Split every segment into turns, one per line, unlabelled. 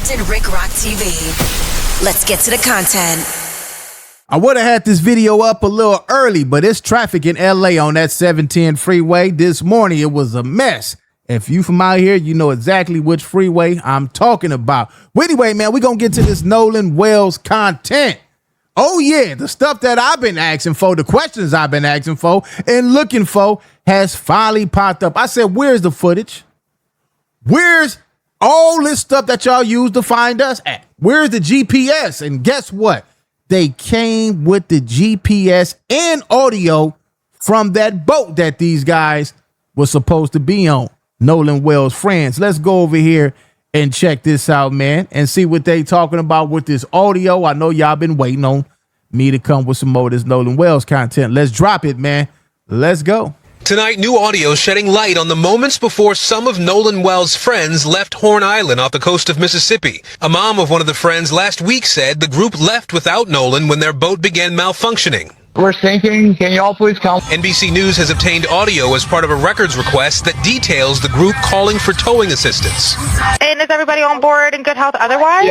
Captain Rick Rock TV. Let's get to the content.
I would have had this video up a little early, but it's traffic in LA on that 710 freeway. This morning, it was a mess. If you from out here, you know exactly which freeway I'm talking about. Well, anyway, man, we're going to get to this Nolan Wells content. Oh, yeah, the stuff that I've been asking for, the questions I've been asking for and looking for has finally popped up. I said, where's the footage? Where's all this stuff that y'all use to find us at? Where's the GPS? And guess what? They came with the GPS and audio from that boat that these guys were supposed to be on. Nolan Wells' friends. Let's go over here and check this out, man, and see what they talking about with this audio. I know y'all been waiting on me to come with some more of this Nolan Wells content. Let's drop it, man. Let's go.
Tonight, new audio shedding light on the moments before some of Nolan Wells' friends left Horn Island off the coast of Mississippi. A mom of one of the friends last week said the group left without Nolan when their boat began malfunctioning.
We're sinking. Can y'all please come?
NBC News has obtained audio as part of a records request that details the group calling for towing assistance.
And is everybody on board in good health otherwise?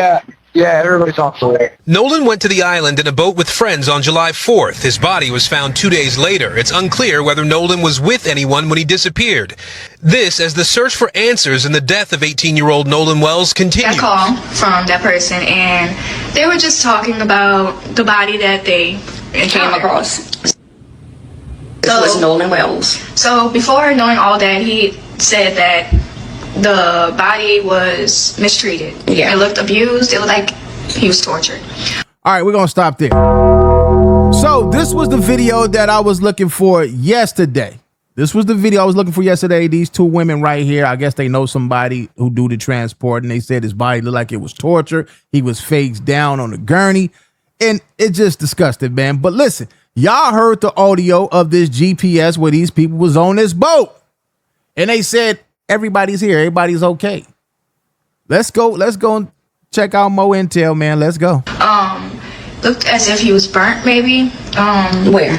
Yeah, everybody's on board.
Nolan went to the island in a boat with friends on July 4th. His body was found 2 days later. It's unclear whether Nolan was with anyone when he disappeared. This as the search for answers in the death of 18-year-old Nolan Wells continues.
A call from that person, and they were just talking about the body that they came across.
This was Nolan Wells.
So before knowing all that, he said that the body was mistreated.
Yeah.
It looked abused. It looked like he was tortured.
All right, we're going to stop there. So this was the video that I was looking for yesterday. These two women right here, I guess they know somebody who do the transport, and they said his body looked like it was torture. He was face down on a gurney, and it just disgusted, man. But listen, y'all heard the audio of this GPS where these people was on this boat, and they said, everybody's here. Everybody's okay. Let's go and check out more intel, man. Let's go.
Looked as if he was burnt, maybe.
Where?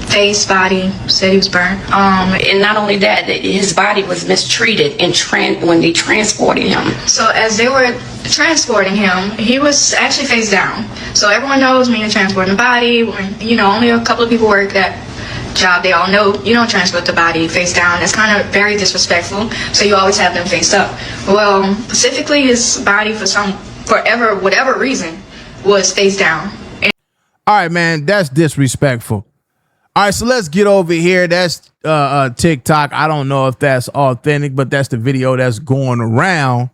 Face, body, said he was burnt.
And not only that, his body was mistreated when they transported him.
So as they were transporting him, he was actually face down. So everyone knows when you're transporting a body, when, only a couple of people work that job, they all know you don't transport the body face down. That's kind of very disrespectful. So you always have them face up. Well, specifically his body whatever reason was face down.
All right, man, that's disrespectful. All right, so let's get over here. That's TikTok. I don't know if that's authentic, but that's the video that's going around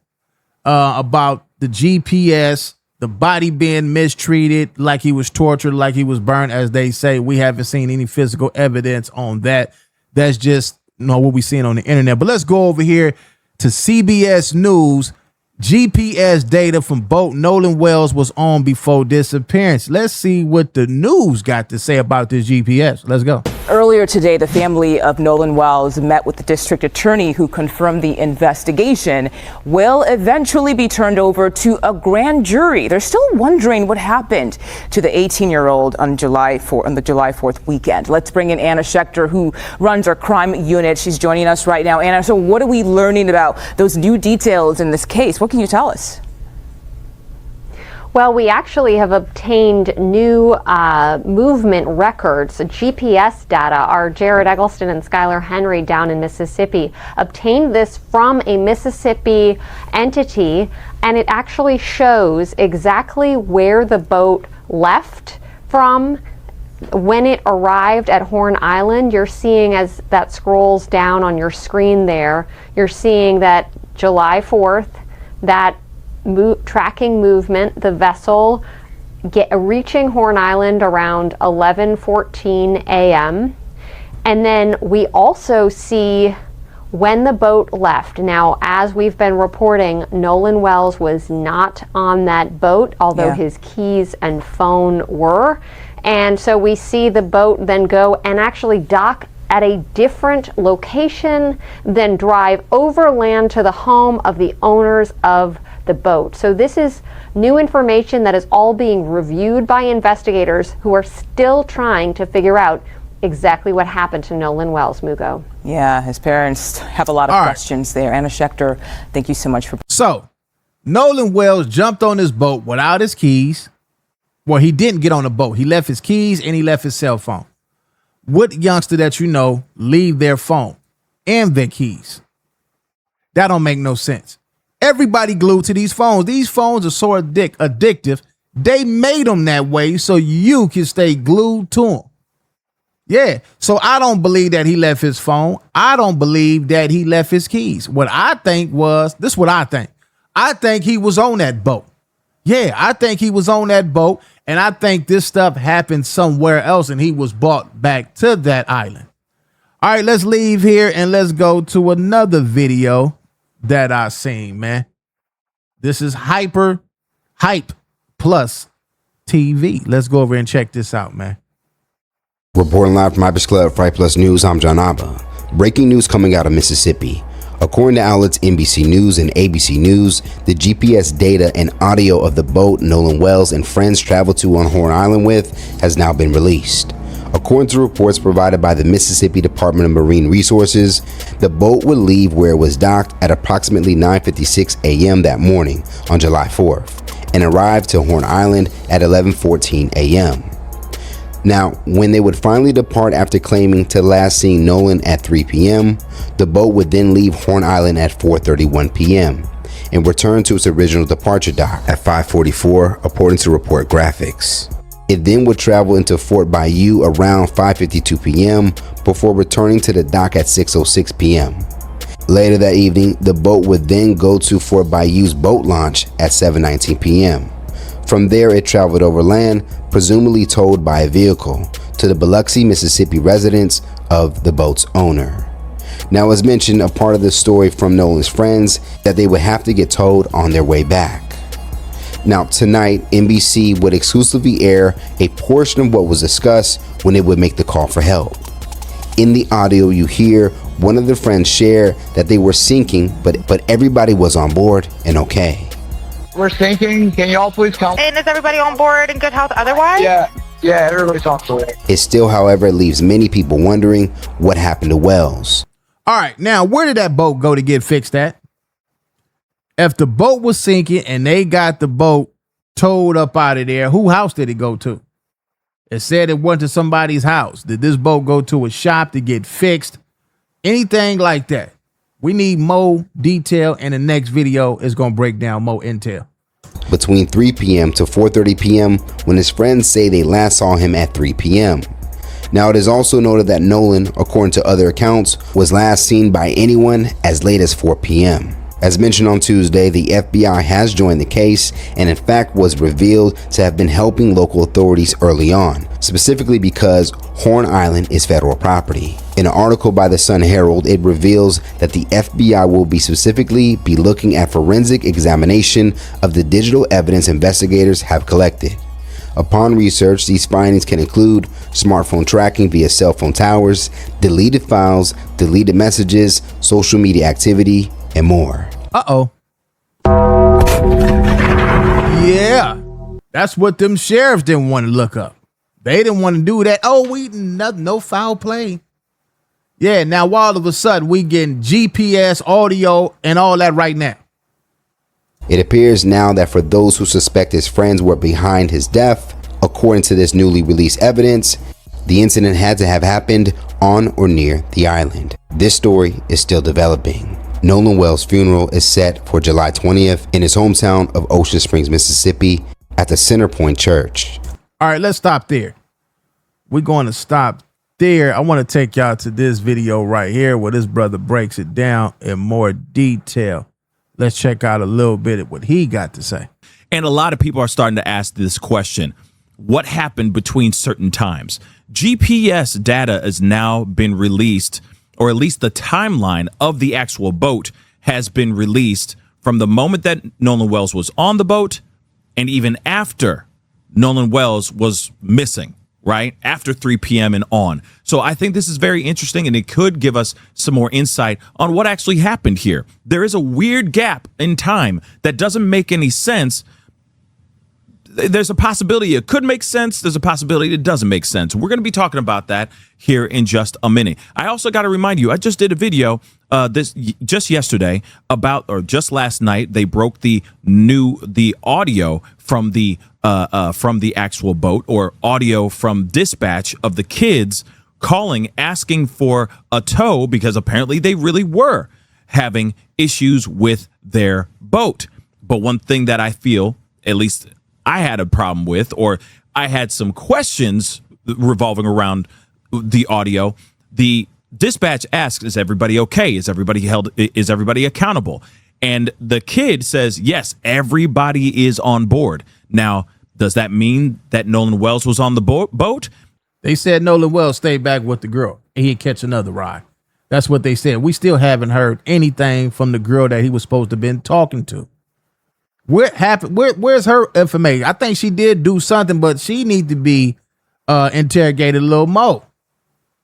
about the GPS, the body being mistreated, like he was tortured, like he was burned, as they say. We haven't seen any physical evidence on that. That's just what we're seeing on the internet. But let's go over here to CBS News. GPS data from boat Nolan Wells was on before disappearance. Let's see what the news got to say about this GPS. Let's go.
Earlier today, the family of Nolan Wells met with the district attorney who confirmed the investigation will eventually be turned over to a grand jury. They're still wondering what happened to the 18-year-old on the July 4th weekend. Let's bring in Anna Schechter, who runs our crime unit. She's joining us right now. Anna, so what are we learning about those new details in this case? What can you tell us?
Well, we actually have obtained new movement records, GPS data. Our Jared Eggleston and Skylar Henry down in Mississippi obtained this from a Mississippi entity, and it actually shows exactly where the boat left from when it arrived at Horn Island. You're seeing, as that scrolls down on your screen there, you're seeing that July 4th, that tracking movement, the vessel reaching Horn Island around 11:14 a.m. And then we also see when the boat left. Now, as we've been reporting, Nolan Wells was not on that boat, although his keys and phone were. And so we see the boat then go and actually dock at a different location, then drive overland to the home of the owners of the boat. So this is new information that is all being reviewed by investigators who are still trying to figure out exactly what happened to Nolan Wells, Mugo.
Yeah, his parents have a lot of questions there. Anna Schechter, thank you so much for...
So, Nolan Wells jumped on his boat without his keys. Well, he didn't get on the boat. He left his keys and he left his cell phone. What youngster that you know leave their phone and their keys? That don't make no sense. Everybody glued to these phones. These phones are so addictive. They made them that way so you can stay glued to them. Yeah. So I don't believe that he left his phone. I don't believe that he left his keys. What I think was, this is what I think. I think he was on that boat. Yeah, I think he was on that boat. And I think this stuff happened somewhere else and he was brought back to that island. All right, let's leave here and let's go to another video that I seen, man. This is Hype Plus TV. Let's go over and check this out, man.
Reporting live from Hype Club for Hype Plus News, I'm John Abba. Breaking news coming out of Mississippi. According to outlets NBC News and ABC News, the GPS data and audio of the boat Nolan Wells and friends traveled to on Horn Island with has now been released. According to reports provided by the Mississippi Department of Marine Resources, the boat would leave where it was docked at approximately 9:56 a.m. that morning on July 4th and arrive to Horn Island at 11:14 a.m. Now, when they would finally depart after claiming to last seen Nolan at 3 p.m., the boat would then leave Horn Island at 4:31 p.m. and return to its original departure dock at 5:44, according to report graphics. It then would travel into Fort Bayou around 5:52 p.m. before returning to the dock at 6:06 p.m. Later that evening, the boat would then go to Fort Bayou's boat launch at 7:19 p.m. From there, it traveled overland, presumably towed by a vehicle, to the Biloxi, Mississippi residence of the boat's owner. Now, as mentioned, a part of the story from Nolan's friends that they would have to get towed on their way back. Now, tonight, NBC would exclusively air a portion of what was discussed when it would make the call for help. In the audio, you hear one of the friends share that they were sinking, but everybody was on board and okay.
We're sinking. Can y'all please come?
And is everybody on board in good health otherwise?
Yeah, everybody's on board.
It still, however, leaves many people wondering what happened to Wells.
All right, now where did that boat go to get fixed at? If the boat was sinking and they got the boat towed up out of there, whose house did it go to? It said it went to somebody's house. Did this boat go to a shop to get fixed? Anything like that? We need more detail, and the next video is going to break down more intel.
Between 3 p.m. to 4:30 p.m. when his friends say they last saw him at 3 p.m. Now, it is also noted that Nolan, according to other accounts, was last seen by anyone as late as 4 p.m. As mentioned on Tuesday, the FBI has joined the case and in fact was revealed to have been helping local authorities early on, specifically because Horn Island is federal property. In an article by the Sun Herald, it reveals that the FBI will specifically be looking at forensic examination of the digital evidence investigators have collected. Upon research, these findings can include smartphone tracking via cell phone towers, deleted files, deleted messages, social media activity, and more.
Uh-oh. Yeah, that's what them sheriffs didn't want to look up. They didn't want to do that. Oh, no foul play. Yeah, now all of a sudden we getting GPS, audio, and all that right now.
It appears now that for those who suspect his friends were behind his death, according to this newly released evidence, the incident had to have happened on or near the island. This story is still developing. Nolan Wells' funeral is set for July 20th in his hometown of Ocean Springs, Mississippi at the Centerpoint Church.
All right, let's stop there. We're going to stop there. I want to take y'all to this video right here where this brother breaks it down in more detail. Let's check out a little bit of what he got to say.
And a lot of people are starting to ask this question. What happened between certain times? GPS data has now been released, or at least the timeline of the actual boat has been released from the moment that Nolan Wells was on the boat and even after Nolan Wells was missing, right? After 3 p.m. and on. So I think this is very interesting, and it could give us some more insight on what actually happened here. There is a weird gap in time that doesn't make any sense. there's a possibility it could make sense. There's a possibility it doesn't make sense. We're going to be talking about that here in just a minute. I also got to remind you, I just did a video just yesterday just last night. They broke the audio from the actual boat, or audio from dispatch of the kids calling, asking for a tow, because apparently they really were having issues with their boat. But one thing that I feel, at least I had a problem with, or I had some questions revolving around the audio. The dispatch asks, is everybody okay? Is everybody accountable? And the kid says, yes, everybody is on board. Now, does that mean that Nolan Wells was on the boat?
They said Nolan Wells stayed back with the girl and he'd catch another ride. That's what they said. We still haven't heard anything from the girl that he was supposed to have been talking to. What happened? Where's her information? I think she did do something, but she needs to be interrogated a little more.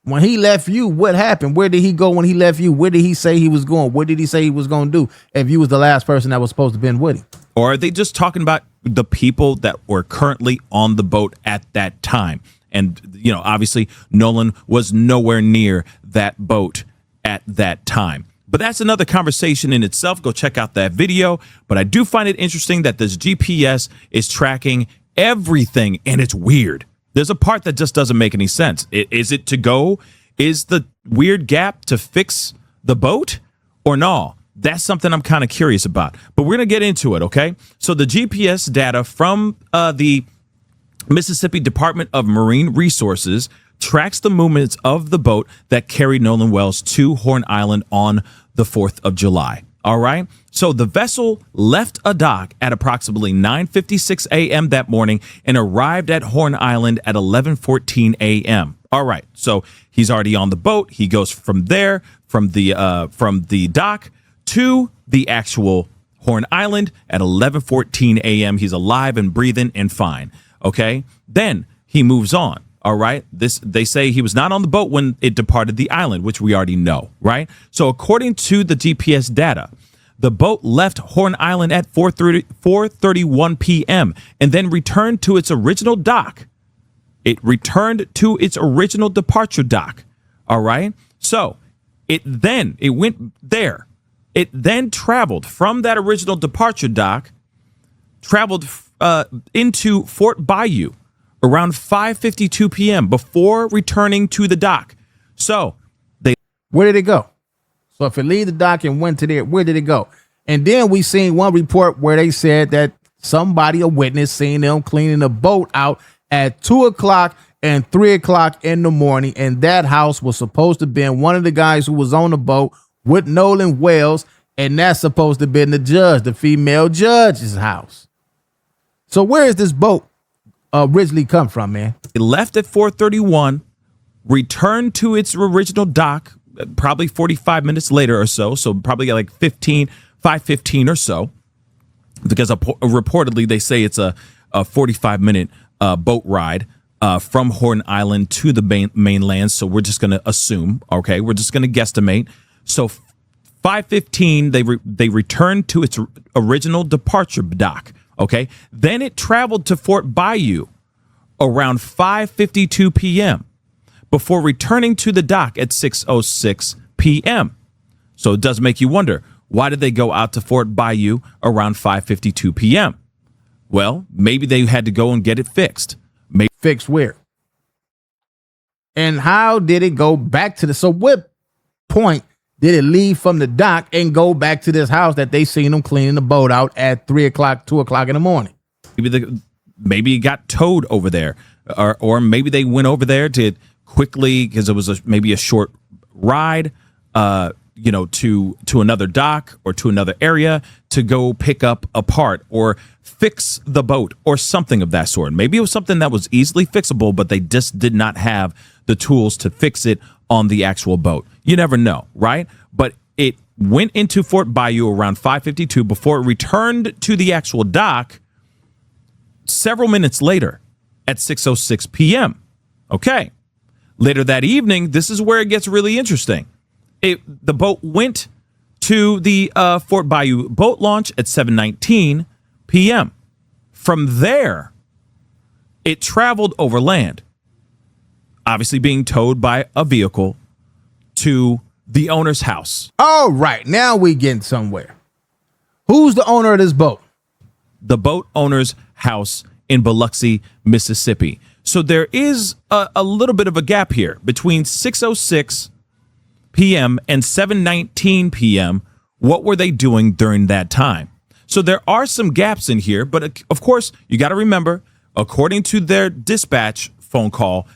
When he left you, what happened? Where did he go when he left you? Where did he say he was going? What did he say he was going to do if you was the last person that was supposed to have been with him?
Or are they just talking about the people that were currently on the boat at that time? And, obviously Nolan was nowhere near that boat at that time. But that's another conversation in itself. Go check out that video. But I do find it interesting that this GPS is tracking everything, and it's weird. There's a part that just doesn't make any sense. Is it to go? Is the weird gap to fix the boat or no? That's something I'm kind of curious about. But we're going to get into it, okay? So the GPS data from the Mississippi Department of Marine Resources tracks the movements of the boat that carried Nolan Wells to Horn Island on the 4th of July. All right. So the vessel left a dock at approximately 9:56 a.m. that morning and arrived at Horn Island at 11:14 a.m. All right. So he's already on the boat. He goes from there, from the dock to the actual Horn Island at 11:14 a.m. He's alive and breathing and fine. OK, then he moves on. All right. They say he was not on the boat when it departed the island, which we already know. Right. So according to the GPS data, the boat left Horn Island at 4:31 p.m. and then returned to its original dock. It returned to its original departure dock. All right. So it went there. It then traveled from that original departure dock, traveled into Fort Bayou around 5:52 p.m. before returning to the dock. So
where did it go? So if it leave the dock and went to there, where did it go? And then we seen one report where they said that a witness, seen them cleaning the boat out at 2:00 and 3:00 in the morning. And that house was supposed to have been one of the guys who was on the boat with Nolan Wells. And that's supposed to have been the female judge's house. So where is this boat originally come from, man?
It left at 4:31, returned to its original dock probably 45 minutes later or so. So probably like 5:15 or so, because reportedly they say it's a 45-minute boat ride from Horn Island to the mainland. So we're just going to assume, okay, we're just going to guesstimate. So 5:15, they returned to its original departure dock. Okay, then it traveled to Fort Bayou around 5:52 p.m. before returning to the dock at 6:06 p.m. So it does make you wonder, why did they go out to Fort Bayou around 5:52 p.m.? Well, maybe they had to go and get it fixed.
Fixed where? And how did it go back to so what point did it leave from the dock and go back to this house that they seen them cleaning the boat out at 3:00, 2:00 in the morning?
Maybe it got towed over there, or maybe they went over there to quickly, because it was maybe a short ride, to another dock or to another area to go pick up a part or fix the boat or something of that sort. Maybe it was something that was easily fixable, but they just did not have the tools to fix it on the actual boat. You never know, right? But it went into Fort Bayou around 5:52 before it returned to the actual dock several minutes later at 6:06 p.m. Okay. Later that evening, this is where it gets really interesting. The boat went to the Fort Bayou boat launch at 7:19 p.m. From there, it traveled over land, obviously being towed by a vehicle to the owner's house.
All right, now we getting somewhere. Who's the owner of this boat?
The boat owner's house in Biloxi, Mississippi. So there is a little bit of a gap here between 6:06 p.m. and 7:19 p.m. What were they doing during that time? So there are some gaps in here, but of course, you got to remember, according to their dispatch phone call,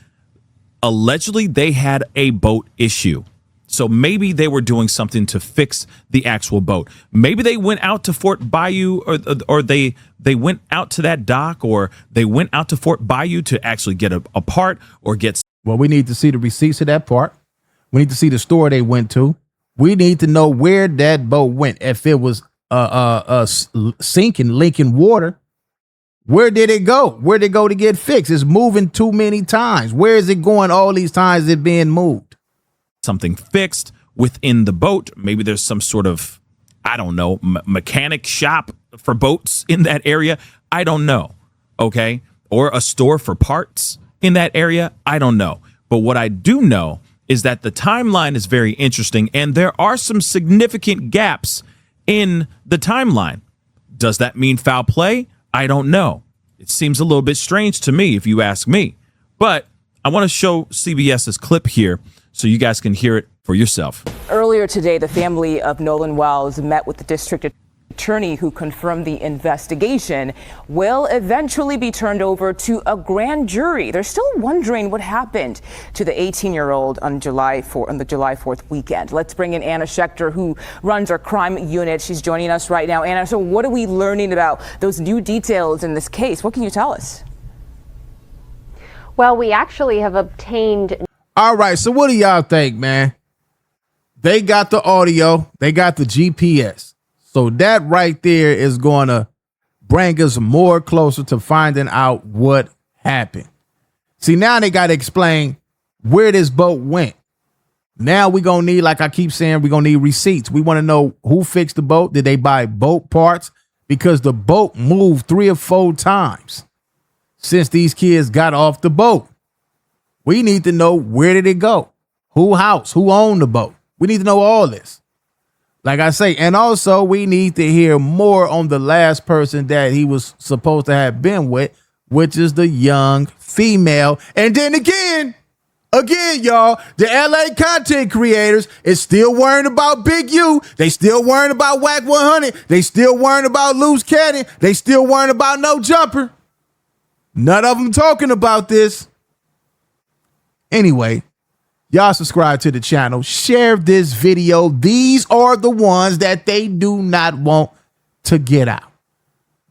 allegedly they had a boat issue. So maybe they were doing something to fix the actual boat. Maybe they went out to Fort Bayou, or they went out to that dock, or they went out to Fort Bayou to actually get a part or get.
Well, we need to see the receipts of that part. We need to see the store they went to. We need to know where that boat went. If it was sinking, leaking water, where did it go? Where did it go to get fixed? It's moving too many times. Where is it going all these times it being moved?
Something fixed within the boat. Maybe there's some sort of, I don't know, mechanic shop for boats in that area. I don't know. Okay. Or a store for parts in that area. I don't know. But what I do know is that the timeline is very interesting, and there are some significant gaps in the timeline. Does that mean foul play? I don't know. It seems a little bit strange to me, if you ask me. But I want to show CBS's clip here so you guys can hear it for yourself.
Earlier today, the family of Nolan Wells met with the district attorney who confirmed the investigation will eventually be turned over to a grand jury. They're still wondering what happened to the 18-year-old on the July 4th weekend. Let's bring in Anna Schechter, who runs our crime unit. She's joining us right now. Anna, so what are we learning about those new details in this case? What can you tell us?
Well, we actually have obtained.
All right, so what do y'all think, man? They got the audio, they got the GPS. So that right there is going to bring us more closer to finding out what happened. See, now they got to explain where this boat went. Now we're going to need, like I keep saying, we're going to need receipts. We want to know who fixed the boat. Did they buy boat parts? Because the boat moved 3 or 4 times since these kids got off the boat. We need to know, where did it go? Who owned the boat? We need to know all this. Like I say, and also we need to hear more on the last person that he was supposed to have been with, which is the young female. And then again, y'all, the LA content creators is still worrying about Big U. They still worrying about Whack 100. They still worrying about Loose Cannon. They still worrying about No Jumper. None of them talking about this. Anyway, y'all subscribe to the channel, share this video. These are the ones that they do not want to get out.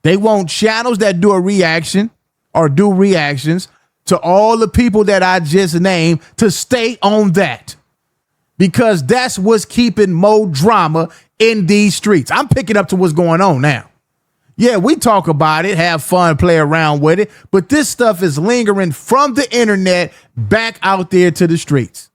They want channels that do a reaction or do reactions to all the people that I just named to stay on that, because that's what's keeping more drama in these streets. I'm picking up to what's going on now. Yeah, we talk about it, have fun, play around with it, but this stuff is lingering from the internet back out there to the streets.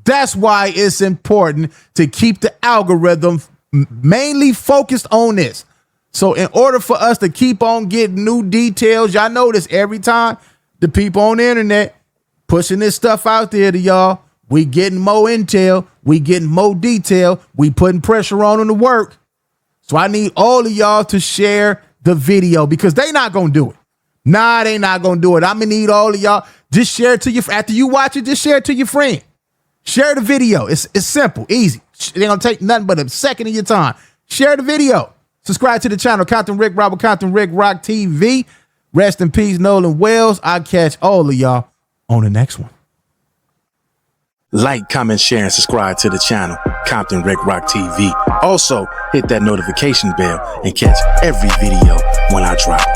That's why it's important to keep the algorithm mainly focused on this. So in order for us to keep on getting new details, y'all notice every time the people on the internet pushing this stuff out there to y'all, we getting more intel, we getting more detail, we putting pressure on them to work. So I need all of y'all to share the video, because they not going to do it. Nah, they not going to do it. I'm going to need all of y'all. Just share it to your, after you watch it, just share it to your friend. Share the video. It's simple, easy. It ain't going to take nothing but a second of your time. Share the video. Subscribe to the channel, Compton Rick Rock, Compton Rick Rock TV. Rest in peace, Nolan Wells. I'll catch all of y'all on the next one.
Like, comment, share, and subscribe to the channel, Compton Rick Rock TV. Also, hit that notification bell and catch every video when I drop.